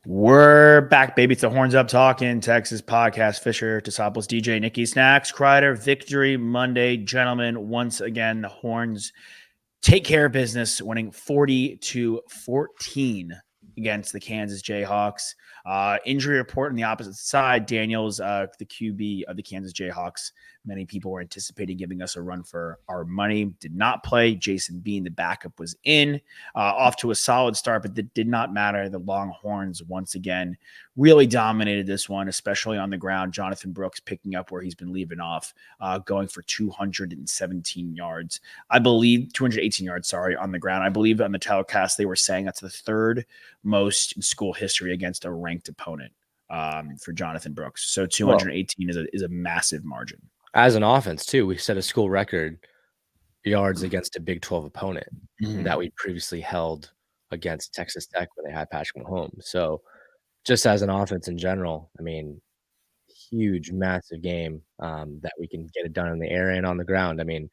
We're back, baby. It's the Horns Up Talking Texas podcast. Fisher, Tosopoulos, DJ, Nikki, Snacks, Kreider, Victory Monday. Gentlemen, once again, the Horns take care of business, winning 40-14 against the Kansas Jayhawks. Injury report on the opposite side. Daniels, the QB of the Kansas Jayhawks. Many people were anticipating giving us a run for our money. Did not play. Jason Bean, the backup, was in. Off to a solid start, but that did not matter. The Longhorns, once again, really dominated this one, especially on the ground. Jonathan Brooks picking up where he's been leaving off, going for 217 yards. I believe 218 yards, on the ground. I believe on the telecast they were saying that's the third most in school history against a ranked opponent for Jonathan Brooks. So 218 is a massive margin. As an offense, too, we set a school record yards against a Big 12 opponent that we previously held against Texas Tech when they had Patrick Mahomes. So just as an offense in general, I mean, huge, massive game that we can get it done in the air and on the ground. I mean,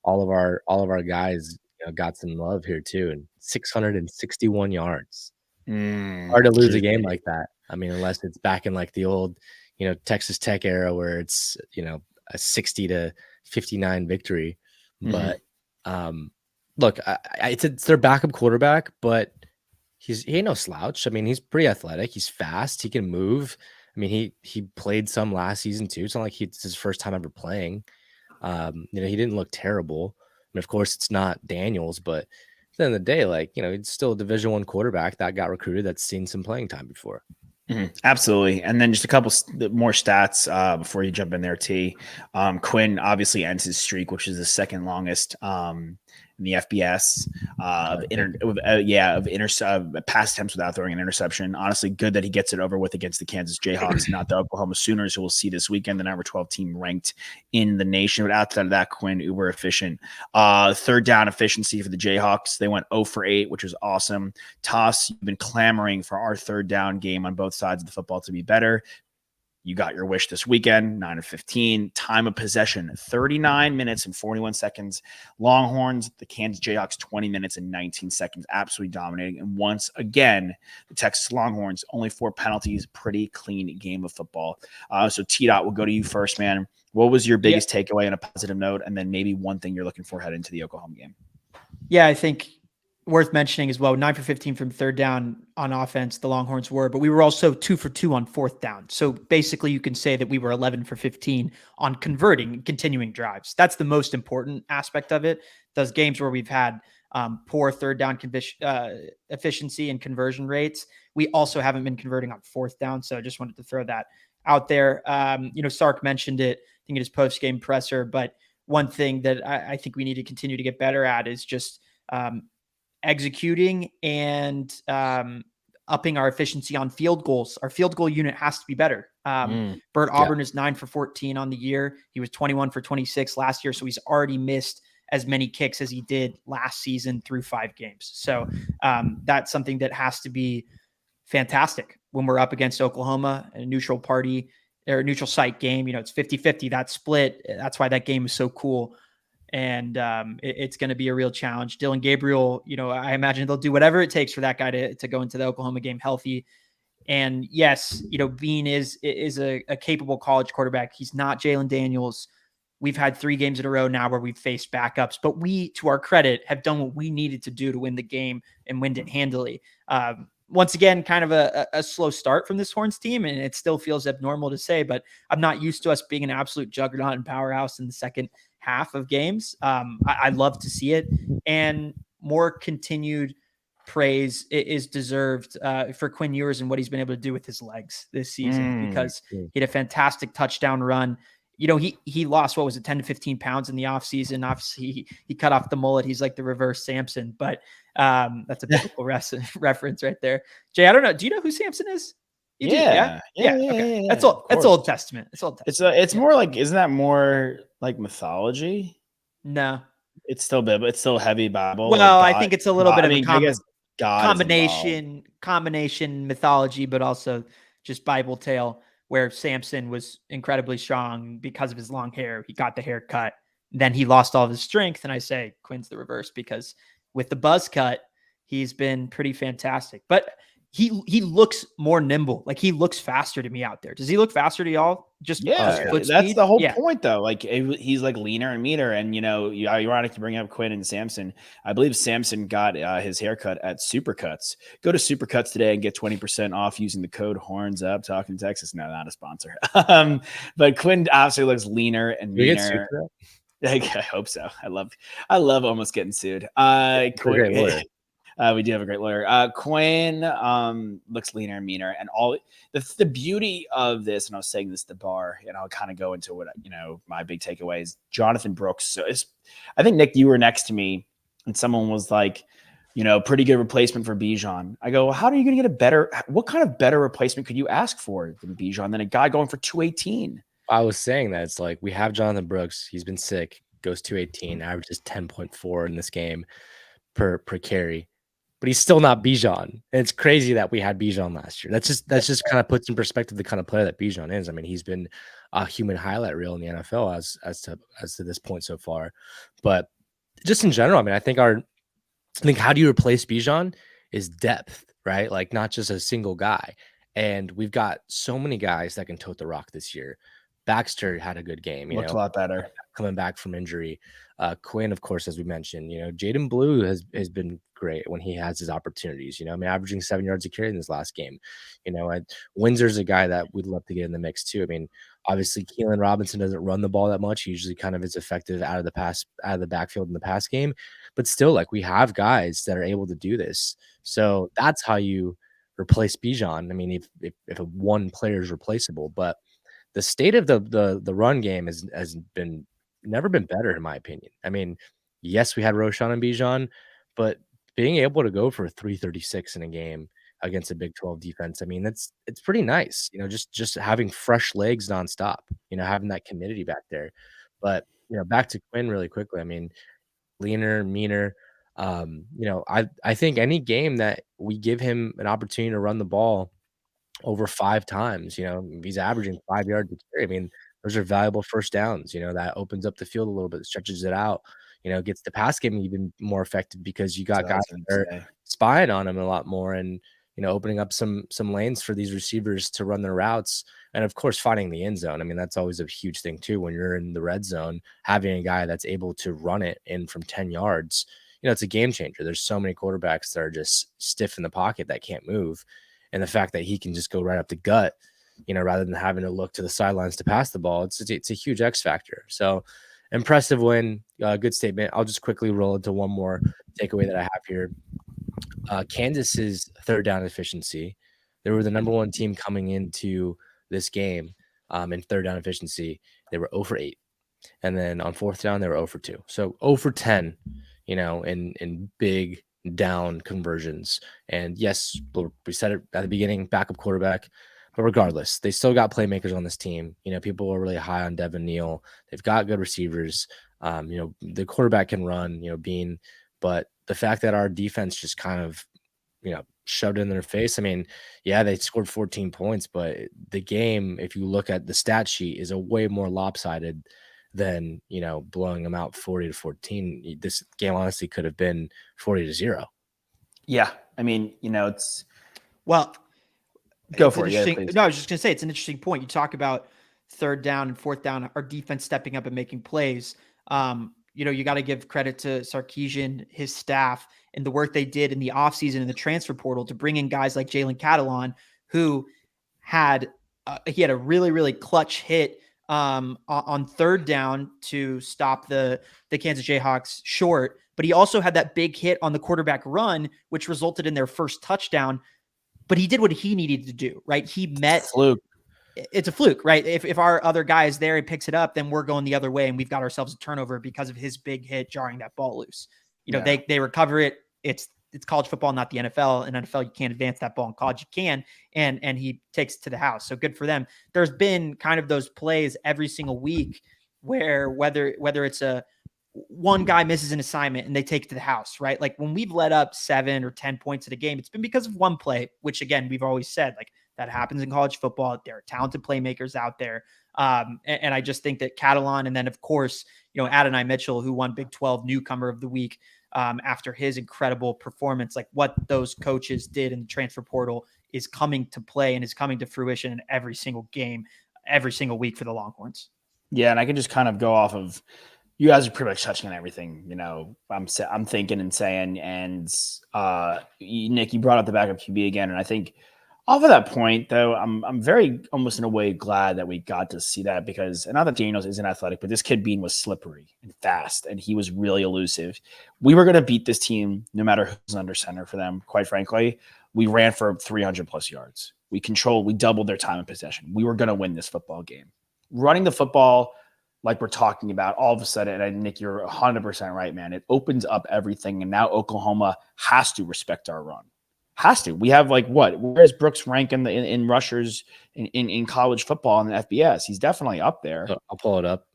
all of our guys got some love here too, and 661 yards. Hard to lose a game like that. I mean, unless it's back in like the old, Texas Tech era where it's a 60-59 victory. But look, it's their backup quarterback, but he ain't no slouch. I mean, he's pretty athletic. He's fast. He can move. I mean, he played some last season too. It's not like it's his first time ever playing. He didn't look terrible. I mean, of course, it's not Daniels, but at the end of the day, he's still a Division I quarterback that got recruited that's seen some playing time before. Absolutely. And then just a couple more stats before you jump in there, T. Quinn obviously ends his streak, which is the second longest in the FBS of pass attempts without throwing an interception. Honestly, good that he gets it over with against the Kansas Jayhawks, not the Oklahoma Sooners, who we'll see this weekend, the number 12 team ranked in the nation. But outside of that, Quinn, uber efficient. Third down efficiency for the Jayhawks. They went 0 for 8, which was awesome. Toss, you've been clamoring for our third down game on both sides of the football to be better. You got your wish this weekend, 9 of 15. Time of possession, 39 minutes and 41 seconds. Longhorns, the Kansas Jayhawks, 20 minutes and 19 seconds, absolutely dominating. And once again, the Texas Longhorns, only 4 penalties, pretty clean game of football. So T-Dot, we'll go to you first, man. What was your biggest takeaway on a positive note? And then maybe one thing you're looking for heading into the Oklahoma game. Yeah, I think worth mentioning as well, 9 for 15 from third down on offense, the Longhorns were, but we were also 2 for 2 on fourth down. So basically you can say that we were 11 for 15 on converting and continuing drives. That's the most important aspect of it. Those games where we've had poor third down efficiency and conversion rates, we also haven't been converting on fourth down. So I just wanted to throw that out there. Sark mentioned it, I think in his post-game presser, but one thing that I think we need to continue to get better at is just executing and upping our efficiency on field goals. Our field goal unit has to be better. Bert Auburn is 9 for 14 on the year. He was 21 for 26 last year. So he's already missed as many kicks as he did last season through 5 games. So that's something that has to be fantastic when we're up against Oklahoma, a neutral party or a neutral site game. It's 50-50, that split. That's why that game is so cool. And it's going to be a real challenge. Dylan Gabriel, I imagine they'll do whatever it takes for that guy to go into the Oklahoma game healthy. And yes, Bean is a capable college quarterback. He's not Jalen Daniels. We've had 3 games in a row now where we've faced backups, but we, to our credit, have done what we needed to do to win the game and win it handily. Once again, kind of a slow start from this Horns team, and it still feels abnormal to say, but I'm not used to us being an absolute juggernaut and powerhouse in the second half of games. I love to see it, and more continued praise is deserved for Quinn Ewers and what he's been able to do with his legs this season, because he had a fantastic touchdown run. He lost, 10 to 15 pounds in the offseason. Obviously, he cut off the mullet. He's like the reverse Samson, but that's a biblical reference right there. Jay, I don't know. Do you know who Samson is? You do? Yeah. Okay. That's Old Testament. It's Old Testament. It's more like, isn't that more like mythology? No. It's still Bible. It's still heavy Bible. Well, I think it's a little bit of a combination mythology, but also just Bible tale, where Samson was incredibly strong because of his long hair. He got the haircut, then he lost all of his strength. And I say Quinn's the reverse, because with the buzz cut, he's been pretty fantastic. But he looks more nimble. Like he looks faster to me out there. Does he look faster to y'all? Just that's speed? the whole point though. Like he's like leaner and meaner, and ironic to bring up Quinn and Samson. I believe Samson got his haircut at Supercuts. Go to Supercuts today and get 20% off using the code Horns Up. Talking Texas, no, not a sponsor. But Quinn obviously looks leaner and meaner. I hope so. I love almost getting sued. Quinn, we do have a great lawyer. Quinn looks leaner and meaner, and all the beauty of this, and I was saying this at the bar, and I'll kind of go into what my big takeaway is. Jonathan Brooks. So I think Nick, you were next to me, and someone was like, pretty good replacement for Bijan. I go, well, how are you going to get what kind of better replacement could you ask for than Bijan than a guy going for 218? I was saying that it's like we have Jonathan Brooks. He's been sick, goes 218, averages 10.4 in this game per carry. But he's still not Bijan. And it's crazy that we had Bijan last year. That's just kind of puts in perspective the kind of player that Bijan is. I mean, he's been a human highlight reel in the NFL as to this point so far. But just in general, I mean, I think how do you replace Bijan is depth, right? Like not just a single guy. And we've got so many guys that can tote the rock this year. Baxter had a good game. Looked a lot better coming back from injury. Quinn, of course, as we mentioned, Jaden Blue has been great when he has his opportunities. I mean, averaging 7 yards a carry in this last game. Windsor's a guy that we'd love to get in the mix too. I mean, obviously, Keelan Robinson doesn't run the ball that much. He usually kind of is effective out of the backfield in the pass game. But still, like we have guys that are able to do this. So that's how you replace Bijan. I mean, if one player is replaceable, but the state of the run game has never been better, in my opinion. I mean, yes, we had Roschon and Bijan, but being able to go for 336 in a game against a Big 12 defense, I mean, it's pretty nice. Just having fresh legs nonstop. Having that committee back there. But back to Quinn really quickly. I mean, leaner, meaner. I think any game that we give him an opportunity to run the ball over 5 times, he's averaging 5 yards a carry. I mean, those are valuable first downs, that opens up the field a little bit, stretches it out, gets the pass game even more effective because you got guys that are spying on him a lot more and, opening up some lanes for these receivers to run their routes. And of course, finding the end zone. I mean, that's always a huge thing too. When you're in the red zone, having a guy that's able to run it in from 10 yards, it's a game changer. There's so many quarterbacks that are just stiff in the pocket that can't move. And the fact that he can just go right up the gut, rather than having to look to the sidelines to pass the ball, it's a huge X factor. So impressive win, good statement. I'll just quickly roll into one more takeaway that I have here. Kansas's third down efficiency. They were the number one team coming into this game in third down efficiency. They were 0 for 8. And then on fourth down, they were 0 for 2. So 0 for 10, in big down conversions. And yes, we said it at the beginning, backup quarterback, but regardless, they still got playmakers on this team. People are really high on Devin Neal. They've got good receivers. The quarterback can run, Bean, but the fact that our defense just kind of, shoved it in their face. I mean, yeah, they scored 14 points, but the game, if you look at the stat sheet, is a way more lopsided than, blowing them out 40-14. This game honestly could have been 40-0. Yeah. I mean, it's go for it. Yeah, no, I was just going to say, it's an interesting point. You talk about third down and fourth down, our defense stepping up and making plays. You got to give credit to Sarkisian, his staff, and the work they did in the offseason in the transfer portal to bring in guys like Jalen Catalon, who had a really, really clutch hit on third down to stop the Kansas Jayhawks short. But he also had that big hit on the quarterback run, which resulted in their first touchdown. But he did what he needed to do, right? He met fluke. It's a fluke, right? If our other guy is there and picks it up, then we're going the other way, and we've got ourselves a turnover because of his big hit jarring that ball loose. They recover it. It's college football, not the NFL. In NFL, you can't advance that ball. In college, you can, and he takes it to the house. So good for them. There's been kind of those plays every single week where whether it's one guy misses an assignment and they take it to the house, right? Like when we've let up 7 or 10 points in a game, it's been because of one play, which again, we've always said, like, that happens in college football. There are talented playmakers out there. And I just think that Catalan, and then of course, Adonai Mitchell, who won Big 12 newcomer of the week, after his incredible performance. Like what those coaches did in the transfer portal is coming to play and is coming to fruition in every single game, every single week for the Longhorns. Yeah, and I can just kind of go off of you guys are pretty much touching on everything, I'm thinking and saying. And Nick, you brought up the backup QB again, and I think off of that point, though, I'm very almost in a way glad that we got to see that, because not that Daniels isn't athletic, but this kid Bean was slippery and fast, and he was really elusive. We were going to beat this team no matter who's under center for them. Quite frankly, we ran for 300 plus yards. We doubled their time of possession. We were going to win this football game. Running the football, like we're talking about, all of a sudden, and Nick, you're 100% right, man. It opens up everything, and now Oklahoma has to respect our run. Has to. We have where's Brooks rank in rushers in college football in the FBS? He's definitely up there. I'll pull it up.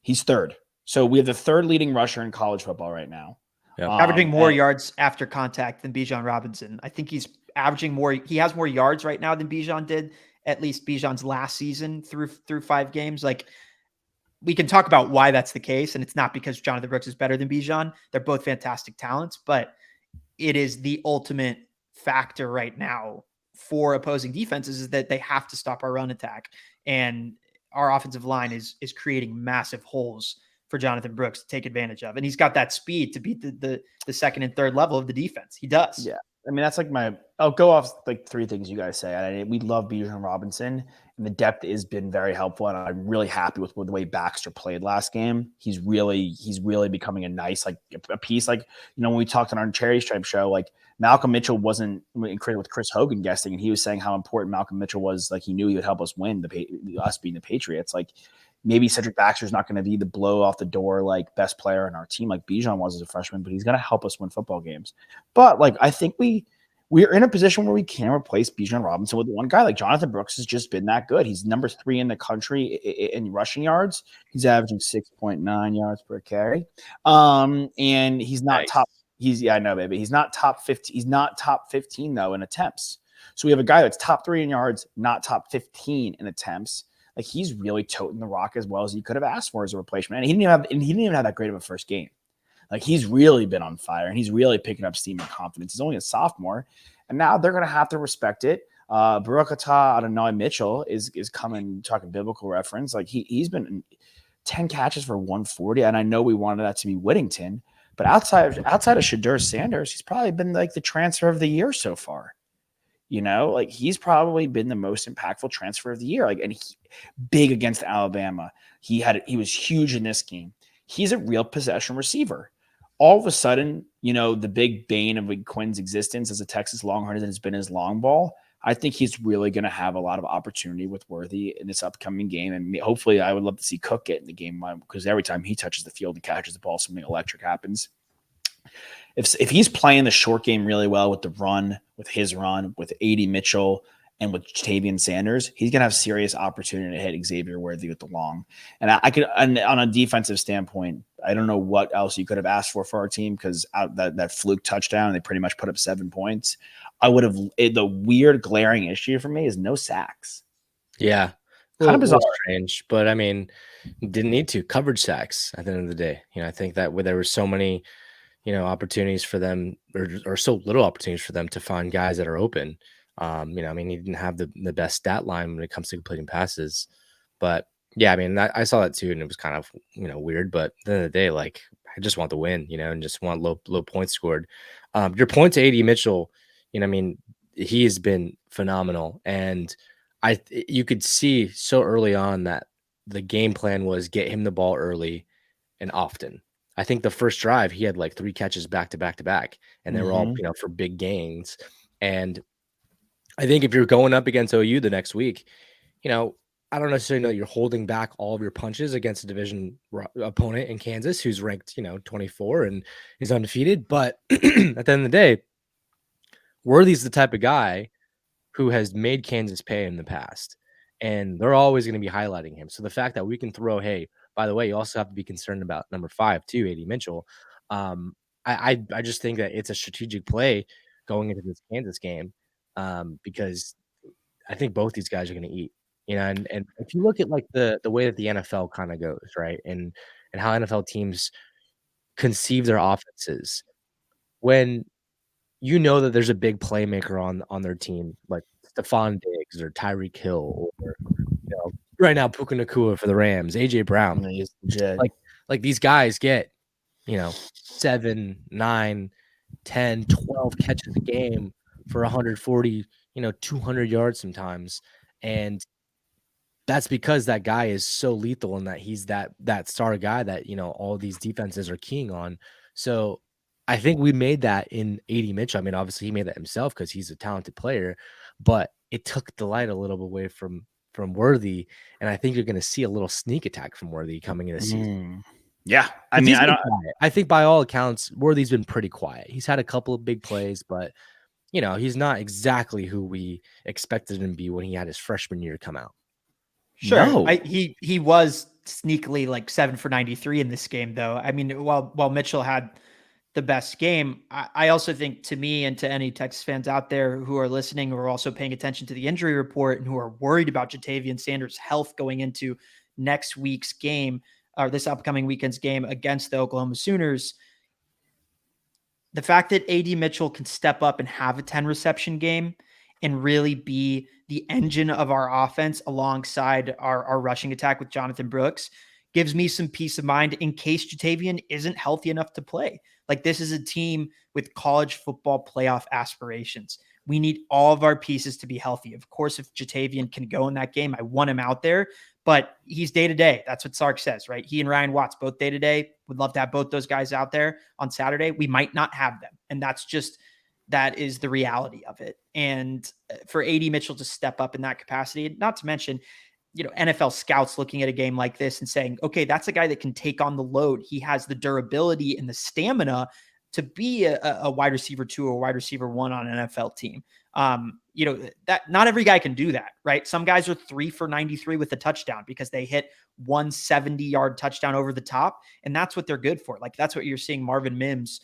He's third. So we have the third leading rusher in college football right now. Yep. Averaging more yards after contact than Bijan Robinson. I think he's averaging more. He has more yards right now than Bijan did, at least Bijan's last season through 5 games. Like, we can talk about why that's the case, and it's not because Jonathan Brooks is better than Bijan. They're both fantastic talents, but it is the ultimate factor right now for opposing defenses is that they have to stop our run attack, and our offensive line is creating massive holes for Jonathan Brooks to take advantage of, and he's got that speed to beat the second and third level of the defense. He does. Yeah. I mean, that's I'll go off 3 things you guys say. We love Bijan Robinson, and the depth has been very helpful. And I'm really happy with the way Baxter played last game. He's really becoming a nice, a piece. When we talked on our Cherry Stripe show, Malcolm Mitchell wasn't with Chris Hogan guesting, and he was saying how important Malcolm Mitchell was. He knew he would help us win, us being the Patriots. Maybe Cedric Baxter's not going to be the blow off the door, best player in our team like Bijan was as a freshman, but he's going to help us win football games. But I think we're in a position where we can replace Bijan Robinson with one guy. Jonathan Brooks has just been that good. He's number 3 in the country in rushing yards. He's averaging 6.9 yards per carry. And he's not nice. top. I know, baby. He's not top 15. He's not top 15 though in attempts. So we have a guy that's top 3 in yards, not top 15 in attempts. He's really toting the rock as well as you could have asked for as a replacement. And he didn't even have that great of a first game. He's really been on fire, and he's really picking up steam and confidence. He's only a sophomore, and now they're going to have to respect it. Barakata Adonai Mitchell is coming, talking biblical reference. He's been 10 catches for 140, and I know we wanted that to be Whittington, but outside of Shadur Sanders, he's probably been the transfer of the year so far. He's probably been the most impactful transfer of the year. Big against Alabama. He was huge in this game. He's a real possession receiver. All of a sudden, the big bane of Quinn's existence as a Texas Longhorn has been his long ball. I think he's really going to have a lot of opportunity with Worthy in this upcoming game. And hopefully I would love to see Cook get in the game, because every time he touches the field and catches the ball, something electric happens. If he's playing the short game really well with his run, with A.D. Mitchell and with Tavian Sanders, he's going to have serious opportunity to hit Xavier Worthy with the long. And and on a defensive standpoint, I don't know what else you could have asked for our team, because that fluke touchdown, they pretty much put up 7 points. The weird glaring issue for me is no sacks. Yeah. Kind of bizarre. Strange, but I mean, didn't need to. Coverage sacks at the end of the day. I think that there were so many opportunities for them, or so little opportunities for them to find guys that are open. He didn't have the best stat line when it comes to completing passes, but yeah, I saw that too, and it was kind of weird. But at the end of the day, I just want the win, and just want low points scored. Your point to A.D. Mitchell, he has been phenomenal, and you could see so early on that the game plan was get him the ball early and often. I think the first drive, he had 3 catches back to back to back, and they were all, for big gains. And I think if you're going up against OU the next week, I don't necessarily know that you're holding back all of your punches against a division opponent in Kansas, who's ranked, 24 and is undefeated. But at the end of the day, Worthy's the type of guy who has made Kansas pay in the past, and they're always going to be highlighting him. So the fact that we can throw, hey, by the way, you also have to be concerned about number 5 too, A.D. Mitchell. I just think that it's a strategic play going into this Kansas game, because I think both these guys are going to eat. And if you look at the way that the NFL kind of goes, right, and how NFL teams conceive their offenses, when you know that there's a big playmaker on their team, like Stephon Diggs or Tyreek Hill, or right now Puka Nacua for the Rams, AJ Brown. He's legit. Like these guys get 7, 9, 10, 12 catches a game for 140, 200 yards sometimes, and that's because that guy is so lethal and that he's that star guy that all these defenses are keying on. So I think we made that in AD Mitchell. I mean, obviously he made that himself because he's a talented player, but it took the light a little bit away from Worthy, and I think you're going to see a little sneak attack from Worthy coming in the season. Yeah, I mean, I think by all accounts, Worthy's been pretty quiet. He's had a couple of big plays, but he's not exactly who we expected him to be when he had his freshman year come out. Sure. No. He was sneakily like 7 for 93 in this game, though. I mean, while Mitchell had the best game, I also think, to me and to any Texas fans out there who are listening, who are also paying attention to the injury report and who are worried about Jatavian Sanders' health going into next week's game, or this upcoming weekend's game against the Oklahoma Sooners, the fact that AD Mitchell can step up and have a 10 reception game and really be the engine of our offense alongside our rushing attack with Jonathan Brooks gives me some peace of mind in case Jatavian isn't healthy enough to play. Like, this is a team with college football playoff aspirations. We need all of our pieces to be healthy. Of course, if Jatavian can go in that game, I want him out there, but he's day-to-day. That's what Sark says, right? He and Ryan Watts, both day-to-day. Would love to have both those guys out there on Saturday. We might not have them. And that is the reality of it. And for AD Mitchell to step up in that capacity, not to mention, NFL scouts looking at a game like this and saying, okay, that's a guy that can take on the load. He has the durability and the stamina to be a wide receiver 2 or wide receiver 1 on an NFL team. That not every guy can do that, right? Some guys are 3 for 93 with a touchdown because they hit 170-yard touchdown over the top, and that's what they're good for. Like, that's what you're seeing Marvin Mims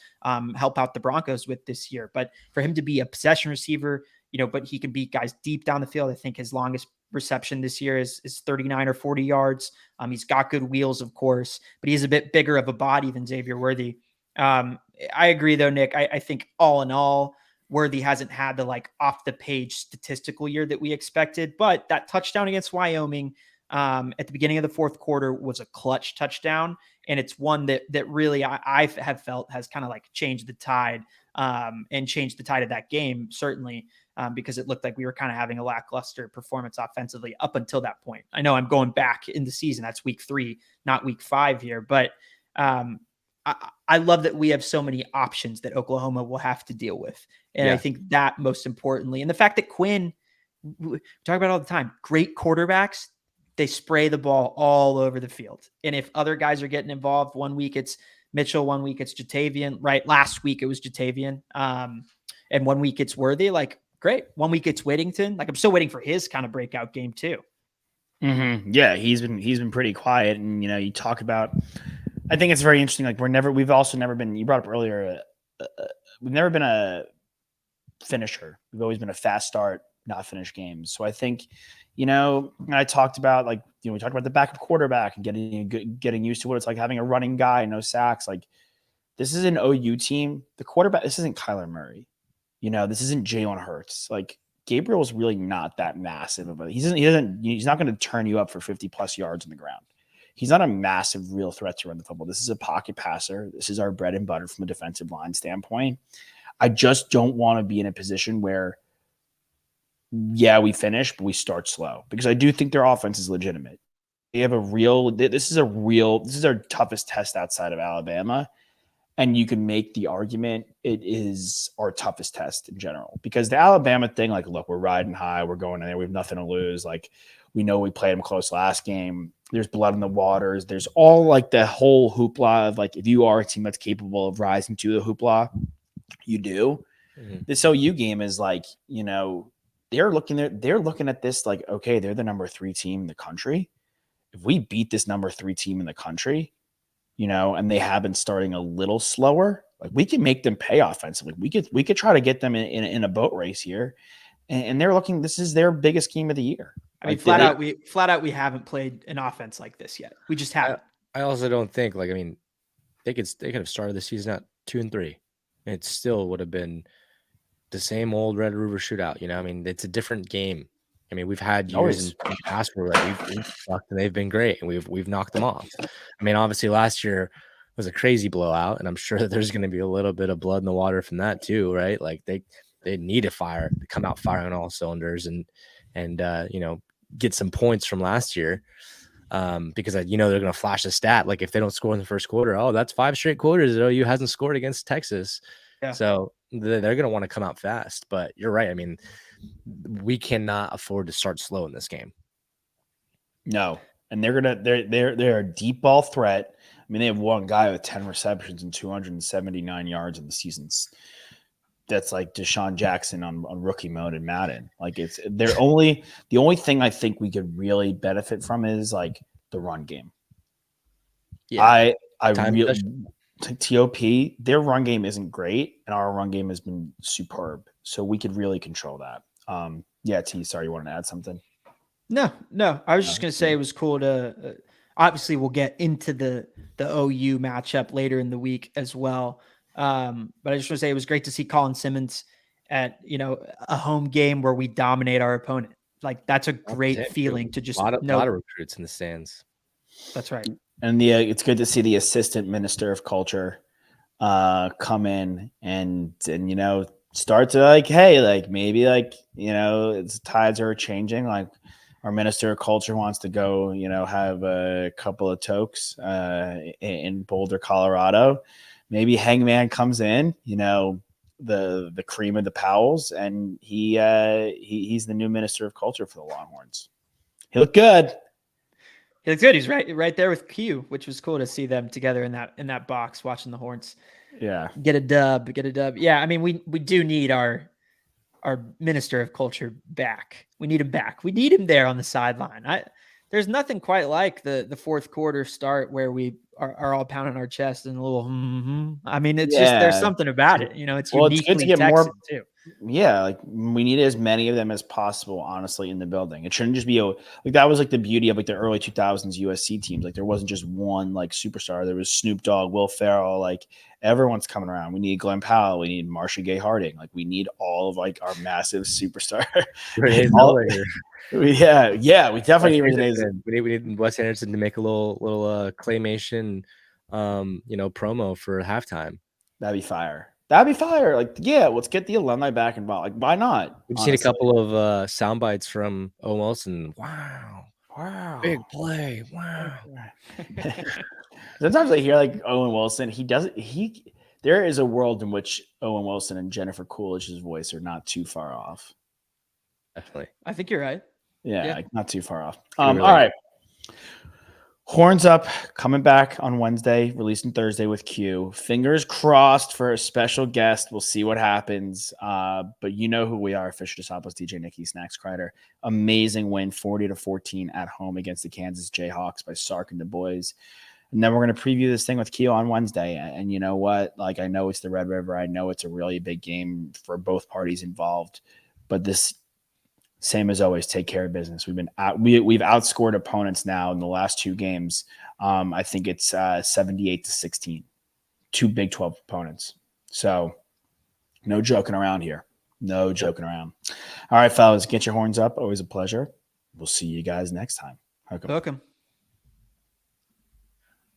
help out the Broncos with this year. But for him to be a possession receiver, but he can beat guys deep down the field. I think his longest reception this year is 39 or 40 yards. He's got good wheels, of course, but he's a bit bigger of a body than Xavier Worthy. I agree, though, Nick. I think all in all, Worthy hasn't had the off the page statistical year that we expected, but that touchdown against Wyoming at the beginning of the fourth quarter was a clutch touchdown. And it's one that really I have felt has kind of changed the tide and changed the tide of that game, certainly, because it looked like we were kind of having a lackluster performance offensively up until that point. I know I'm going back in the season. That's week 3, not week 5 here, but I love that we have so many options that Oklahoma will have to deal with. And I think that most importantly, and the fact that Quinn, we talk about it all the time, great quarterbacks, they spray the ball all over the field. And if other guys are getting involved, one week it's Mitchell, one week it's Jatavian, right? Last week it was Jatavian. And one week it's Worthy, great. One week it's Whittington. I'm still waiting for his kind of breakout game too. Mm-hmm. Yeah, he's been pretty quiet. And, you talk about, I think it's very interesting. We've also never been, you brought up earlier, we've never been a finisher. We've always been a fast start, not finish games. So I think, I talked about we talked about the backup quarterback and getting used to what it's like having a running guy, no sacks. This is an OU team. The quarterback, this isn't Kyler Murray. This isn't Jalen Hurts. Gabriel's really not that massive of a, he's not going to turn you up for 50 plus yards on the ground. He's not a massive real threat to run the football. This is a pocket passer. This is our bread and butter from a defensive line standpoint. I just don't want to be in a position where, we finish, but we start slow, because I do think their offense is legitimate. They have this is our toughest test outside of Alabama. And you can make the argument it is our toughest test in general, because the Alabama thing, look, we're riding high. We're going in there. We have nothing to lose. We know we played them close last game. There's blood in the waters. There's all the whole hoopla of if you are a team that's capable of rising to the hoopla, you do. Mm-hmm. This OU game is they're looking at this okay, they're the number 3 team in the country. If we beat this number 3 team in the country, and they have been starting a little slower, we can make them pay offensively. We could try to get them in a boat race here. And they're looking, this is their biggest game of the year. I mean, flat out, we haven't played an offense like this yet. We just haven't. I also don't think, they could have started the season at 2-3. it still would have been the same old Red River shootout. I mean, it's a different game. I mean, we've had years in the past where we've sucked and they've been great, and we've knocked them off. I mean, obviously last year was a crazy blowout, and I'm sure that there's going to be a little bit of blood in the water from that too, right? Like they need to come out firing on all cylinders and get some points from last year. Because they're going to flash a stat. Like if they don't score in the first quarter, that's 5 straight quarters that OU hasn't scored against Texas. Yeah. So they're going to want to come out fast. But you're right. I mean, we cannot afford to start slow in this game. No, and they're a deep ball threat. I mean, they have one guy with 10 receptions and 279 yards in the seasons. That's like Deshaun Jackson on rookie mode in Madden. Like the only thing I think we could really benefit from is like the run game. Yeah, I really TOP, their run game isn't great, and our run game has been superb. So we could really control that. Yeah, T, sorry, you wanted to add something? No. I was just gonna say it was cool to. Obviously, we'll get into the OU matchup later in the week as well. But I just want to say it was great to see Colin Simmons at a home game where we dominate our opponent. Like that's a great feeling to just a lot of recruits in the stands. That's right. And it's good to see the assistant minister of culture come in and start to like, hey, like maybe like it's tides are changing. Like our minister of culture wants to go, have a couple of tokes in Boulder, Colorado. Maybe Hangman comes in, the cream of the Powells, and he's the new minister of culture for the Longhorns. He looked good. He looks good. He's right there with Q, which was cool to see them together in that box watching the Horns. Yeah, get a dub. Yeah, I mean we do need our minister of culture back. We need him back. We need him there on the sideline. There's nothing quite like the fourth quarter start where we are all pounding our chest and a little. I mean, it's just there's something about it. It's uniquely it's good to get Texan more too. Yeah, like we need as many of them as possible, honestly, in the building. It shouldn't just be that was like the beauty of like the early 2000s USC teams. Like there wasn't just one like superstar. There was Snoop Dogg, Will Ferrell, like everyone's coming around. We need Glenn Powell. We need Marcia Gay Harding. Like we need all of like our massive superstar. We definitely need we need Wes Anderson to make a little claymation, promo for halftime. That'd be fire. Like, yeah, let's get the alumni back involved. Like, why not? We've seen a couple of sound bites from Owen Wilson. Wow, big play. Wow. Sometimes I hear like Owen Wilson. There is a world in which Owen Wilson and Jennifer Coolidge's voice are not too far off. Definitely. I think you're right. Yeah. Like not too far off. All right. Horns Up coming back on Wednesday, releasing Thursday with Q. Fingers crossed for a special guest. We'll see what happens. But you know who we are. Fisher DeSantos, DJ Nicky, Snacks Kreider. Amazing win, 40-14 at home against the Kansas Jayhawks by Sark and the boys. And then we're going to preview this thing with Q on Wednesday. And you know what? Like, I know it's the Red River. I know it's a really big game for both parties involved. But this, same as always, take care of business. We've outscored opponents now in the last 2 games. I think it's 78-16. 2 Big 12 opponents. So no joking around here. No joking around. All right, fellas, get your horns up. Always a pleasure. We'll see you guys next time. Hook 'em.